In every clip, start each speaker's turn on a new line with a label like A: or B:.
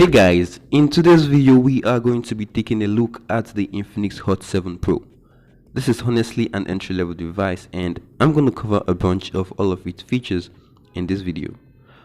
A: Hey guys, in today's video we are going to be taking a look at the INFINIX HOT 7 Pro. This is honestly an entry-level device and I'm going to cover a bunch of all of its features in this video.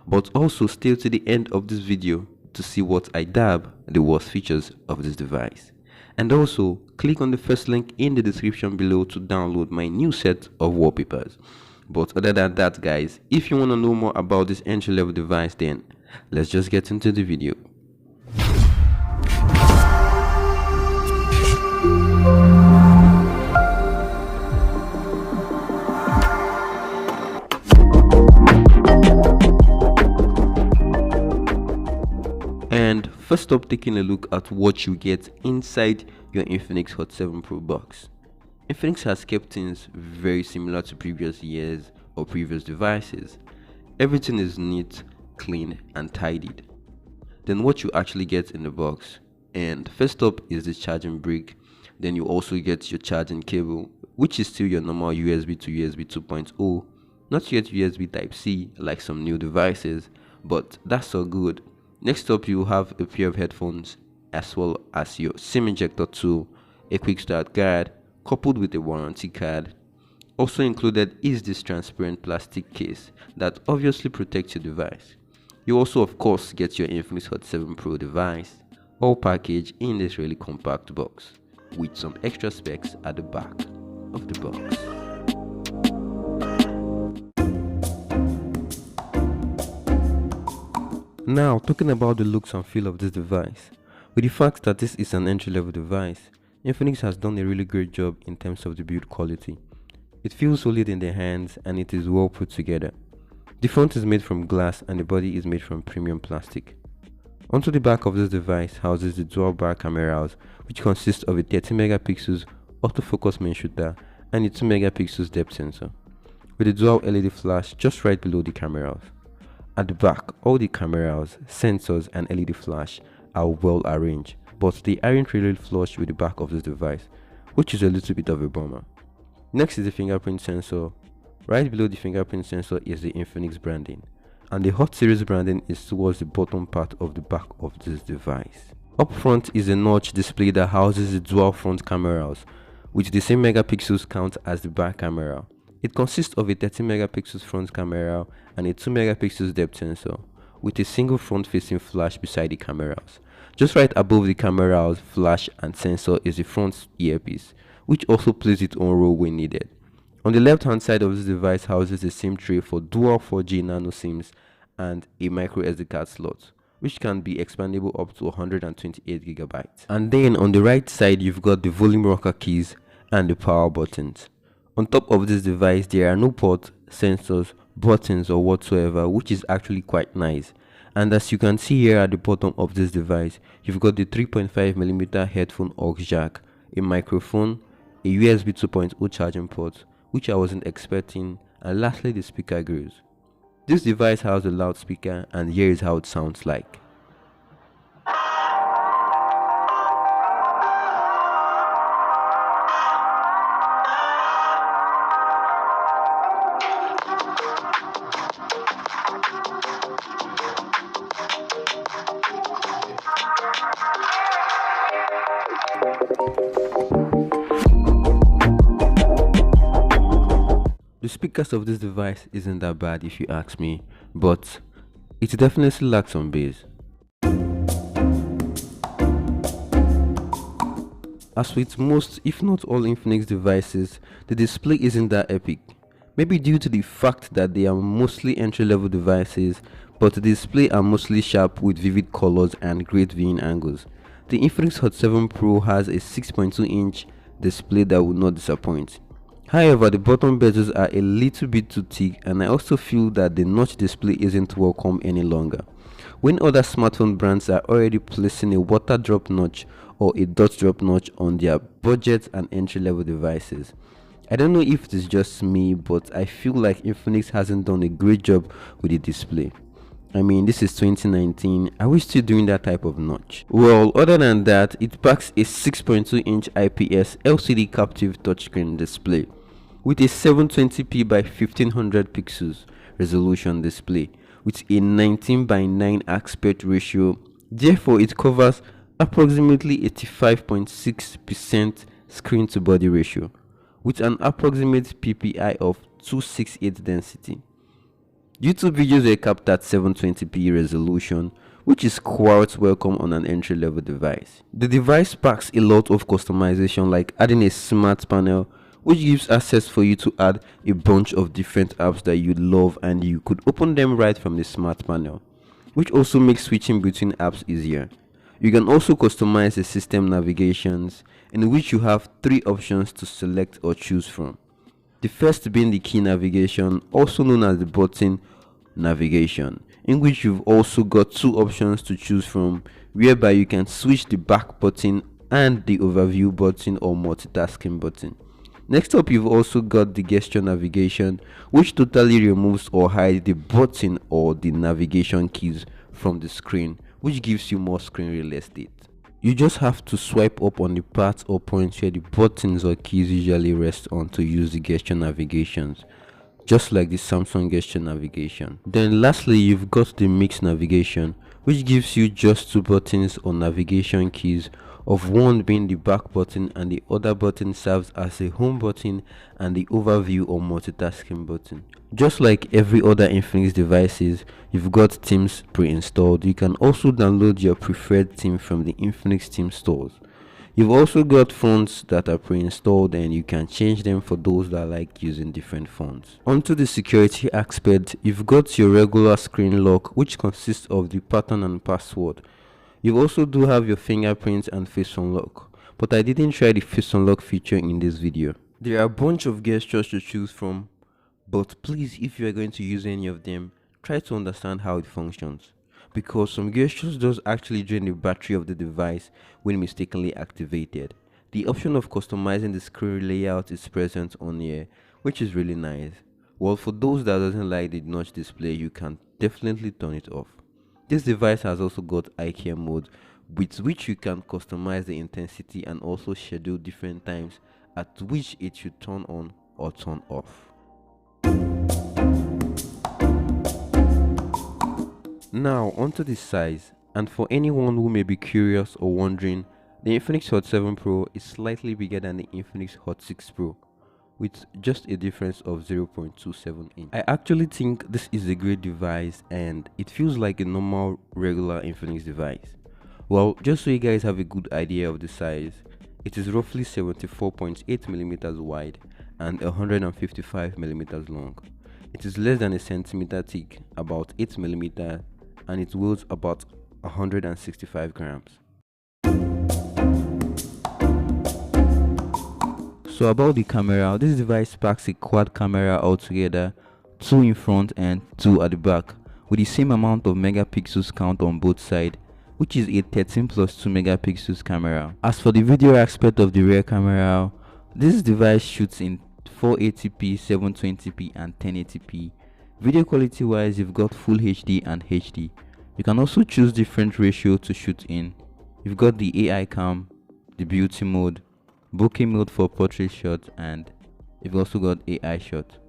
A: But also stay to the end of this video to see what I dab the worst features of this device. And also click on the first link in the description below to download my new set of wallpapers. But other than that guys, if you want to know more about this entry-level device, then let's just get into the video. And first up, taking a look at what you get inside your INFINIX HOT 7 Pro box. INFINIX has kept things very similar to previous years or previous devices. Everything is neat, clean and tidied. Then what you actually get in the box, and first up is the charging brick. Then you also get your charging cable, which is still your normal USB to USB 2.0, not yet USB Type-C like some new devices, but that's all good. Next up, you have a pair of headphones as well as your SIM ejector tool, a quick start guide coupled with a warranty card. Also included is this transparent plastic case that obviously protects your device. You also of course get your INFINIX HOT 7 Pro device, all packaged in this really compact box with some extra specs at the back of the box. Now, talking about the looks and feel of this device, with the fact that this is an entry-level device, INFINIX has done a really great job in terms of the build quality. It feels solid in the hands and it is well put together. The front is made from glass and the body is made from premium plastic. Onto the back of this device houses the dual bar cameras, which consist of a 30 megapixels autofocus main shooter and a 2 megapixels depth sensor, with a dual LED flash just right below the cameras. At the back, all the cameras, sensors and LED flash are well arranged, but they aren't really flush with the back of this device, which is a little bit of a bummer. Next is the fingerprint sensor. Right below the fingerprint sensor is the INFINIX branding, and the HOT series branding is towards the bottom part of the back of this device. Up front is a notch display that houses the dual front cameras, with the same megapixels count as the back camera. It consists of a 30 megapixels front camera and a 2 megapixels depth sensor, with a single front-facing flash beside the cameras. Just right above the cameras, flash and sensor is the front earpiece, which also plays its own role when needed. On the left-hand side of this device houses a SIM tray for dual 4G nano SIMs and a micro SD card slot, which can be expandable up to 128 gigabytes. And then on the right side, you've got the volume rocker keys and the power buttons. On top of this device, there are no ports, sensors, buttons or whatsoever, which is actually quite nice. And as you can see here at the bottom of this device, you've got the 3.5mm headphone aux jack, a microphone, a USB 2.0 charging port, which I wasn't expecting, and lastly the speaker grills. This device has a loudspeaker, and here is how it sounds like. The speakers of this device isn't that bad if you ask me, but it definitely lacks some bass. As with most, if not all INFINIX devices, the display isn't that epic. Maybe due to the fact that they are mostly entry-level devices, but the display are mostly sharp with vivid colors and great viewing angles. The INFINIX HOT 7 Pro has a 6.2-inch display that will not disappoint. However, the bottom bezels are a little bit too thick, and I also feel that the notch display isn't welcome any longer. When other smartphone brands are already placing a water drop notch or a dot drop notch on their budget and entry-level devices. I don't know if it's just me, but I feel like INFINIX hasn't done a great job with the display. I mean, this is 2019. Are we still doing that type of notch? Well, other than that, it packs a 6.2-inch IPS LCD captive touchscreen display with a 720p by 1500 pixels resolution display with a 19:9 aspect ratio Therefore, it covers approximately 85.6% screen to body ratio with an approximate PPI of 268 density. YouTube videos were capped at 720p resolution, which is quite welcome on an entry-level device. The device packs a lot of customization, like adding a smart panel, which gives access for you to add a bunch of different apps that you love, and you could open them right from the smart panel, which also makes switching between apps easier. You can also customize the system navigations, in which you have 3 options to select or choose from. The first being the key navigation, also known as the button navigation, in which you've also got 2 options to choose from, whereby you can switch the back button and the overview button or multitasking button. Next up, you've also got the gesture navigation, which totally removes or hides the button or the navigation keys from the screen, which gives you more screen real estate. You just have to swipe up on the parts or points where the buttons or keys usually rest on to use the gesture navigations, just like the Samsung gesture navigation. Then lastly, you've got the mix navigation, which gives you just 2 buttons or navigation keys, of one being the back button and the other button serves as a home button and the overview or multitasking button. Just like every other Infinix devices, you've got themes pre-installed. You can also download your preferred theme from the Infinix theme stores. You've also got fonts that are pre-installed, and you can change them for those that like using different fonts. Onto the security aspect, you've got your regular screen lock, which consists of the pattern and password. You also do have your fingerprints and face unlock, but I didn't try the face unlock feature in this video. There are a bunch of gestures to choose from, but please, if you are going to use any of them, try to understand how it functions, because some gestures does actually drain the battery of the device when mistakenly activated. The option of customizing the screen layout is present on here, which is really nice. Well, for those that doesn't like the notch display, you can definitely turn it off. This device has also got eye care mode, with which you can customize the intensity and also schedule different times at which it should turn on or turn off. Now onto the size, and for anyone who may be curious or wondering, the Infinix Hot 7 Pro is slightly bigger than the Infinix Hot 6 Pro, with just a difference of 0.27 inch. I actually think this is a great device, and it feels like a normal regular Infinix device. Well, just so you guys have a good idea of the size, it is roughly 74.8mm wide and 155mm long. It is less than a centimeter thick, about 8mm, and it weighs about 165 grams. So about the camera, this device packs a quad camera altogether, 2 in front and 2 at the back, with the same amount of megapixels count on both sides, which is a 13 plus 2 megapixels camera. As for the video aspect of the rear camera, this device shoots in 480p, 720p and 1080p. Video quality wise, you've got Full HD and HD. You can also choose different ratio to shoot in. You've got the AI cam, the beauty mode, bokeh mode for portrait shot, and you've also got AI shot.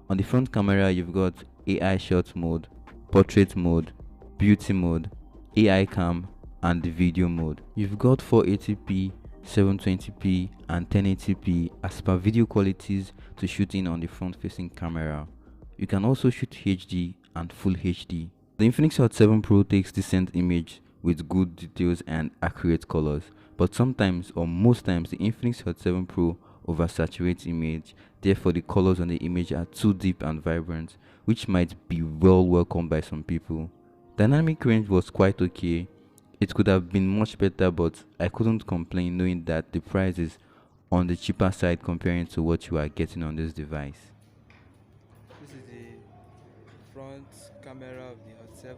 A: On the front camera, you've got AI shot mode, portrait mode, beauty mode, AI cam, and the video mode. You've got 480p, 720p and 1080p as per video qualities to shoot in on the front facing camera. You can also shoot HD and Full HD. The Infinix Hot 7 Pro takes decent image with good details and accurate colors, but sometimes or most times the Infinix Hot 7 Pro oversaturates image, therefore the colors on the image are too deep and vibrant, which might be well welcomed by some people. Dynamic range was quite okay. It could have been much better, but I couldn't complain knowing that the price is on the cheaper side comparing to what you are getting on this device.
B: This is the front camera of the Hot 7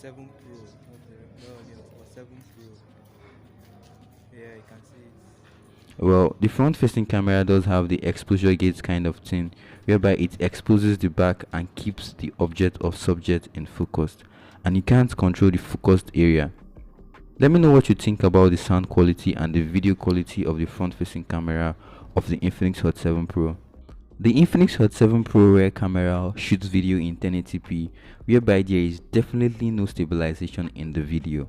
B: Pro, not the Hot 7 Pro. Yeah, you can see it.
A: Well, the front facing camera does have the exposure gate kind of thing, whereby it exposes the back and keeps the object or subject in focus, and you can't control the focused area. Let me know what you think about the sound quality and the video quality of the front facing camera of the Infinix Hot 7 Pro.
C: The INFINIX HOT 7 Pro rear camera shoots video in 1080p, whereby there is definitely no stabilization in the video.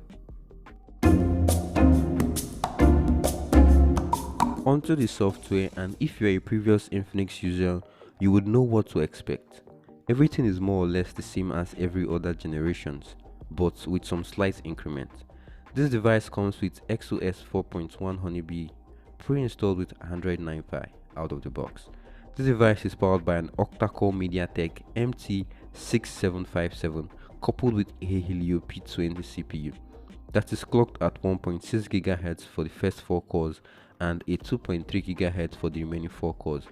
A: Onto the software, and if you're a previous Infinix user, you would know what to expect. Everything is more or less the same as every other generations, but with some slight increment. This device comes with XOS 4.1 Honeybee pre-installed with Android 9 out of the box. This device is powered by an octa-core MediaTek MT6757 coupled with a Helio P20 CPU that is clocked at 1.6 GHz for the first 4 cores and a 2.3 GHz for the remaining 4 cores,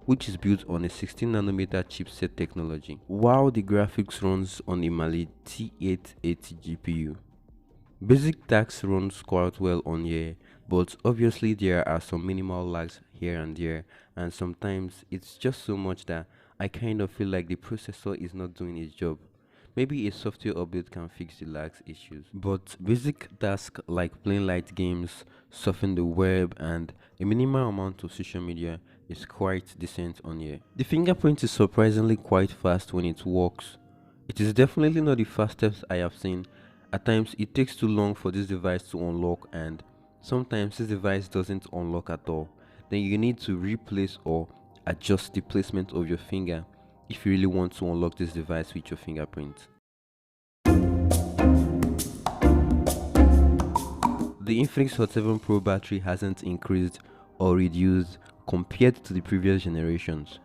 A: which is built on a 16nm chipset technology, while the graphics runs on a Mali T880 GPU. Basic tasks runs quite well on here, but obviously there are some minimal lags here and there, and sometimes it's just so much that I kind of feel like the processor is not doing its job. Maybe a software update can fix the lags issues, but basic tasks like playing light games, surfing the web, and a minimal amount of social media is quite decent on here. The fingerprint is surprisingly quite fast when it works. It is definitely not the fastest I have seen. At times it takes too long for this device to unlock, and sometimes this device doesn't unlock at all. Then you need to replace or adjust the placement of your finger if you really want to unlock this device with your fingerprint. The Infinix Hot 7 Pro battery hasn't increased or reduced compared to the previous generations,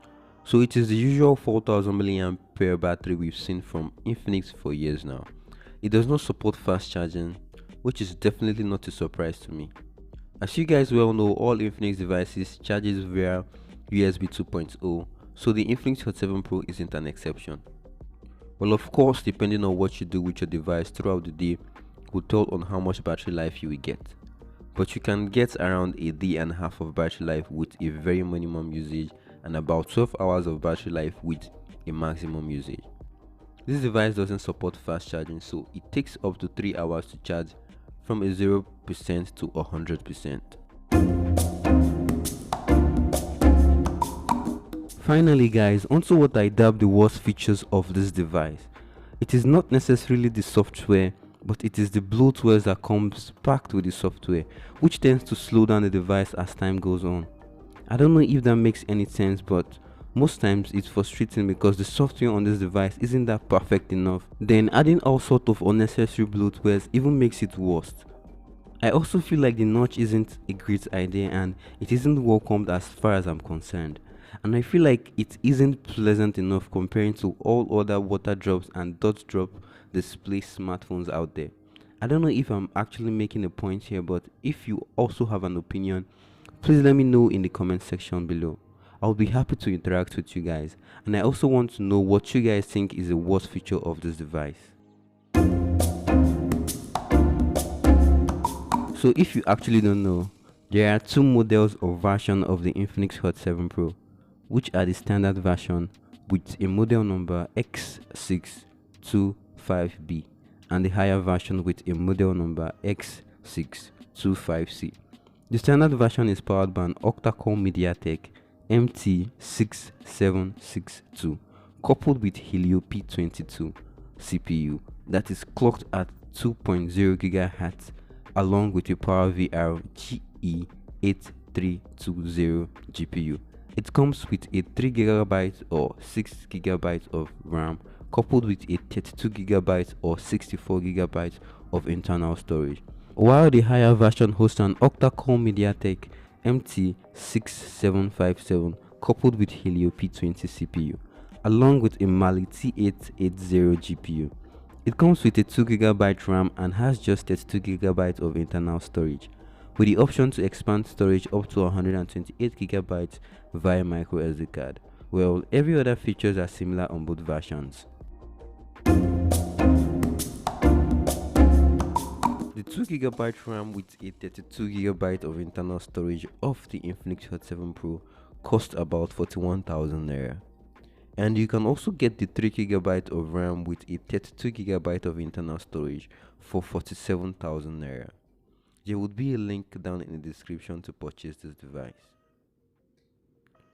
A: so it is the usual 4000 mAh battery we've seen from Infinix for years now. It does not support fast charging, which is definitely not a surprise to me. As you guys well know, all Infinix devices charges via USB 2.0, so the Infinix Hot 7 Pro isn't an exception. Well, of course, depending on what you do with your device throughout the day will tell on how much battery life you will get. But you can get around a day and a half of battery life with a very minimum usage and about 12 hours of battery life with a maximum usage. This device doesn't support fast charging, so it takes up to 3 hours to charge from a 0% to 100%. Finally guys, onto what I dub the worst features of this device. It is not necessarily the software, but it is the bloatware that comes packed with the software, which tends to slow down the device as time goes on. I don't know if that makes any sense, but most times it's frustrating because the software on this device isn't that perfect enough. Then adding all sort of unnecessary bloatwares even makes it worse. I also feel like the notch isn't a great idea and it isn't welcomed as far as I'm concerned. And I feel like it isn't pleasant enough comparing to all other water drops and dot drop display smartphones out there. I don't know if I'm actually making a point here, but if you also have an opinion, please let me know in the comment section below. I'll be happy to interact with you guys, and I also want to know what you guys think is the worst feature of this device. So if you actually don't know, there are two models or version of the Infinix Hot 7 Pro, which are the standard version with a model number X625B and the higher version with a model number X625C. The standard version is powered by an octa-core MediaTek MT6762 coupled with Helio P22 CPU that is clocked at 2.0 GHz along with a PowerVR GE8320 GPU. It comes with a 3GB or 6GB of RAM coupled with a 32GB or 64GB of internal storage, while the higher version hosts an octa-core MediaTek MT6757 coupled with Helio P20 CPU along with a Mali T880 GPU. It comes with a 2GB RAM and has just 32GB of internal storage, with the option to expand storage up to 128GB via microSD card. Well, every other features are similar on both versions. The 2GB RAM with a 32GB of internal storage of the Infinix Hot 7 Pro costs about 41,000 naira. And you can also get the 3GB of RAM with a 32GB of internal storage for 47,000 naira. There would be a link down in the description to purchase this device.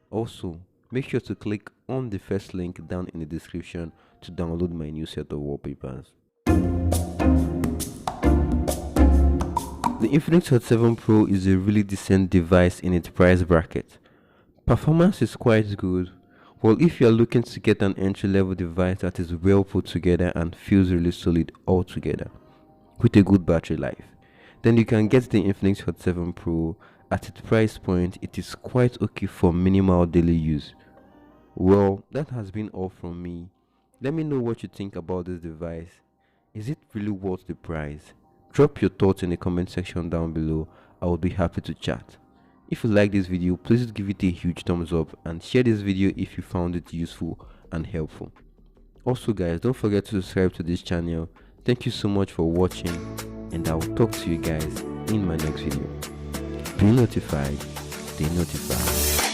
A: Also, make sure to click on the first link down in the description to download my new set of wallpapers. The INFINIX HOT 7 Pro is a really decent device in its price bracket. Performance is quite good. Well, if you are looking to get an entry-level device that is well put together and feels really solid altogether, with a good battery life, then you can get the INFINIX HOT 7 Pro. At its price point, it is quite okay for minimal daily use. Well, that has been all from me. Let me know what you think about this device. Is it really worth the price? Drop your thoughts in the comment section down below. I would be happy to chat. If you like this video, please give it a huge thumbs up and share this video if you found it useful and helpful. Also guys, don't forget to subscribe to this channel. Thank you so much for watching, and I will talk to you guys in my next video. Be notified, stay notified.